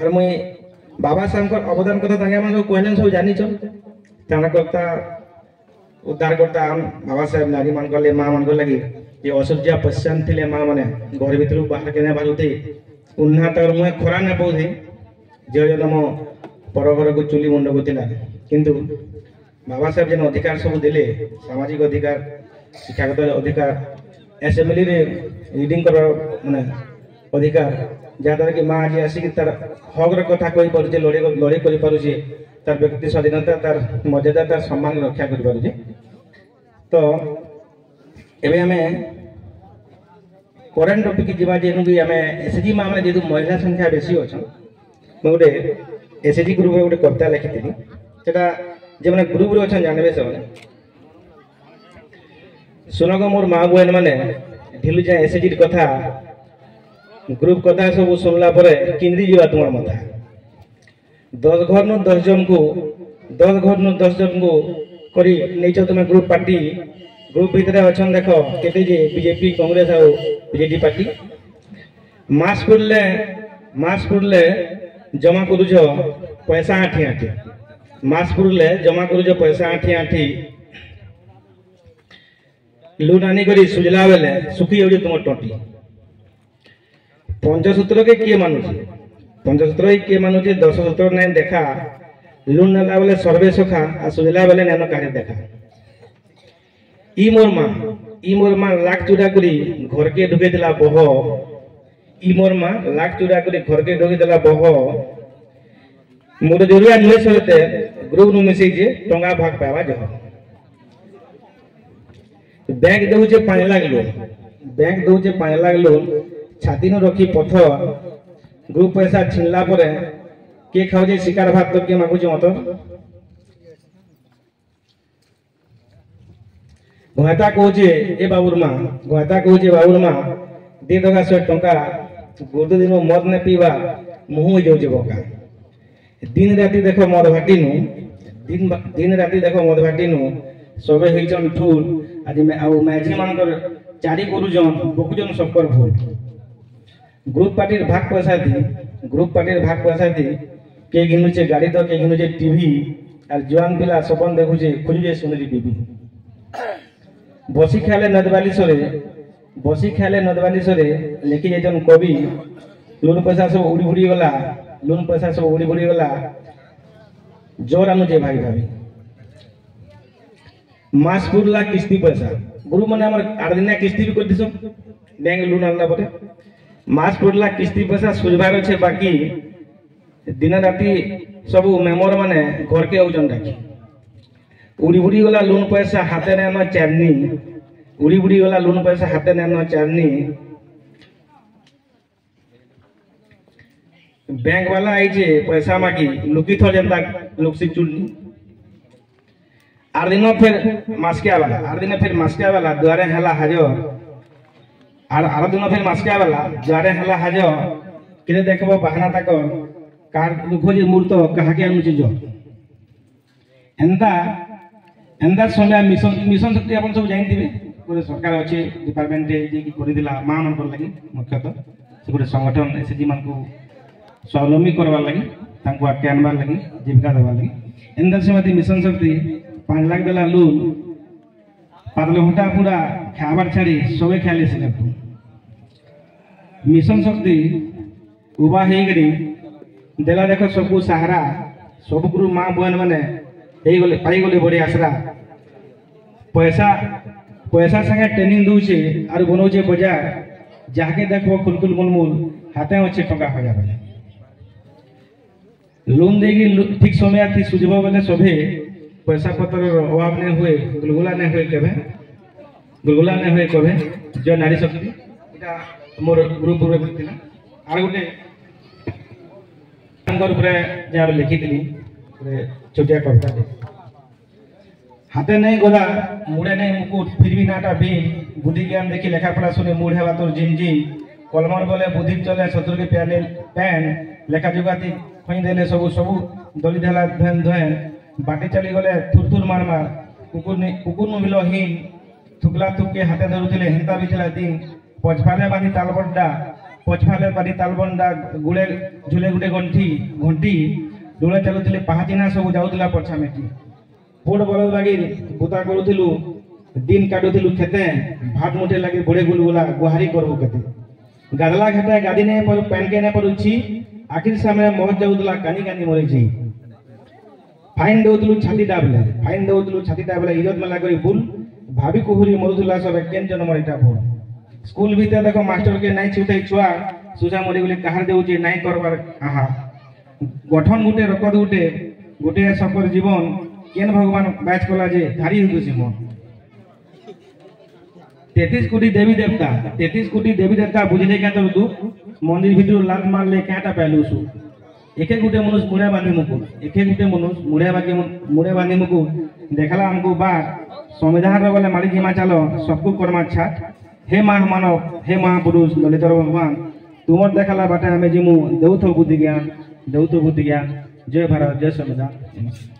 আর মুই बाबा साहब अवदान कथा सब कहले सब जानी त्राणकर्ता उद्धारकर्ता बाबा साहेब नारी मान माँ मान लगे ये असुर्जा पश्चान थे माँ मैंने घर भर बाहर के बाहर उन्ना तर मुझे खरा न पाऊे झील जन मो पर घर को चुली मुंड को किंतु बाबा साहेब जेन अधिकार सब देले सामाजिक अधिकार शिक्षागत अधिकार एसेम्बली रीडिंग कर माने अधिकार जहाँद्वारा कि माँ आज आसिक तार हक रहा कही पारे लड़े कर पारे तार व्यक्ति स्वाधीनता तार मर्यादा तार सम्मान रक्षा कर पारे तो एवं आम करेन्ट टपिक जावा जेनु भी आम एसएचजी माँ मैंने जेहतु महिला संख्या बेसी अच्छा मुझे गोटे एसएचजी ग्रुप गोटे कविता लिखी सेटा जो मैंने ग्रुप रे अच्छा जानवे से सुनग मोर माँ बहन मैंने ढिलु जाए एसएचजी कथा ग्रुप कथा सब सुनला परे किंदी जीवा तुम मता 10 घर नु 10 जन को 10 घर नु 10 जन को करी नेचो तुम ग्रुप पार्टी ग्रुप भीतर अछन देखो केते जे बीजेपी कांग्रेस आ बीजेडी पार्टी मास पुरले जमा करूछ पैसा आठी आठी मास पुरले जमा करूछ पैसा आठी आठी लून आनी करी सुजला बेले सुखी हो तुम टोटी पंचसूत्र के किए मानुचे पंचसूत्र किए मानुचे 10 सूत्र ने देखा लुन नेला बेले सर्वे सुखा आ सुजला बेले नेनो कार्य देखा ई मोर माँ लाख चूड़ा करी घर के ढुके दिला बह ई मोर माँ लाख चूड़ा करी घर के ढुके दिला बह मोर जरूरिया नुहे सहित ग्रुप नु मिसे जे टंगा भाग पावा जह बैंक दउचे 5 लाख लोन बैंक दउचे 5 लाख लोन छाती न रखी पथ ग्रुप पैसा छिनला परे के खाऊजे शिकार भात तो के मागुचे मत गोहता कहूचे ए बाबुरमा गोहता कहूचे बाबुरमा दे दगा 100 टंका गोद दिन मद ने पीवा मुह जाउचे बका दिन राती देखो मद भाटी नु दिन राती देखो मद भाटी नु सबे हेचन ठूल आज मैं आउ मैजी मानकर चारी करूजन बकुजन सबकर भूल ग्रुप पार्टी भाग पैसा थी के घिनुचे गाड़ी तो के घिनुचे टीवी और जवान पिला सपन देखुचे खोजुचे सुनरी बीबी बसी खाले नदवाली सरे लिखी जन कवि लुन पैसा सब उड़ी गला जोर आनुचे भाई भाभी मास पुरला किस्ती पैसा गुरु मैंने 8 दिन किस्ती भी कर दिस बैंक लुन आनला परे मास पुरला किस्ती पैसा सुझबार अच्छे बाकी दिन राति सब मेमोर माने घर के आउजन डाकी उड़ी गला लोन पैसा हाथे नेनो चारनी उड़ी गला लोन पैसा हाथे नेनो चारनी बैंक वाला आई जे पैसा मागी लुकी थो जनता लुकसी चुलनी 8 दिन फिर मास्किया वाला द्वारे हला हाजर आर दिन फिर मास्किया वाला द्वारे हला हाजर किने देखबो बहाना तक कार खोजी मूर्त कहा के अनुची जो एंदा समय मिशन शक्ति अपन सब जानि दिबे गोटे सरकार अच्छे डिपार्टमेंट जे की करि दिला मां मन पर लागि मुख्यतः से गोटे संगठन एसएचजी मान को स्वावलंबी करवार लगी तांको आके आनबार लगी जीविका देवार लगी एंदा समय मिशन शक्ति 5 लाख देला लोन 5 घंटा पूरा खाबार छाड़ी सबे खाली से मिशन शक्ति उबा हे गरी देला देखो सबको सहारा सब गुरु मां बहन माने हे गले पाई गले बड़ी आसरा पैसा संगे ट्रेनिंग दूचे और बनौचे बाजार जाके देखो खुलकुल मुलमुल हाथे अच्छे टका हजार लोन देगी ठीक समय थी सुझब बेले सभे पैसा पतर अभाव नहीं हुए गुलगुला नहीं हुए कभे जय नारी शक्ति इटा मोर ग्रुप रे बितिला आर गोटे अंगर ऊपर जा लिखितली छोटिया कविता हाथे नहीं गला मुड़े नहीं मुकुट फिर भी नाटा भी बुद्धि ज्ञान देखी लेखा पढ़ा सुने मूड है तोर जिन कलमर बोले बुद्धि चले शत्रु के प्याले पैन लेखा जुगाती खोई देले सबू दली देला धन धन बाटी चली गले थुर मार कुकुर मिलो हीन थुकला थुक के हाथे धरुले हेंता भी दिन पछपारे बांधी तालबड्डा ପଛଫାଲେ ପାରି ତାଲବଣ୍ଡା ଗୁଳେ ଝୁଲେ ଗୁଟେ ଘଣ୍ଟି ଘଣ୍ଟି ଡୋଳେ ଚାଲୁଥିଲେ ପାହାଚିନା ସବୁ ଯାଉଥିଲା ପଛାମେଟି ପୁଟ ବଳ ଲାଗି ବୁତା କରୁଥିଲୁ ଦିନ କାଟୁଥିଲୁ ଖେତେ ଭାତ ମୁଠେ ଲାଗି ବୁଢ଼େ ଗୁଲଗୁଲା ଗୁହାରି କରବୁ କେତେ ଗାଦଲା ଖେତେ ଗାଦି ନେଇ ପରୁ ପ୍ୟାନ୍ କେ ନେଇ ପରୁଛି ଆଖିର ସାମନେ ମହତ ଯାଉଥିଲା କାନି କାନି ମରିଛି फाइन दउतलु छातीटा बेले फाइन दउतलु छातीटा बेले इज्जत मेला करी बुल भाभी कुहुरी मरुथुला सब केन जन मरिटा भूल स्कूल भीतर देखो मास्टर के नाइ छुटे छुआ सुजा मरी बोले कहार देउची नाइ करबार आहा गठन गुटे रकत गुटे गुटे सफर जीवन केन भगवान बैच कला जे धारी हुदुसी मन 33 कोटी देवी देवता बुझले क्या तो तू मंदिर भीतर लात मारले काटा पैलुसु एक एक गुटे मनुष्य मुड़े बांधी मुकु एक एक गुटे मनुष्य मुड़े बांधी मुकु देखला हमको बात संविधान रे बोले मारी जिमा चलो सबको कर्मा छाट हे मानव हे महापुरुष दलितर भगवान तुमर देखला बाटे हमें जिमु देउथो बुद्धि ज्ञान जय भारत जय संविधान।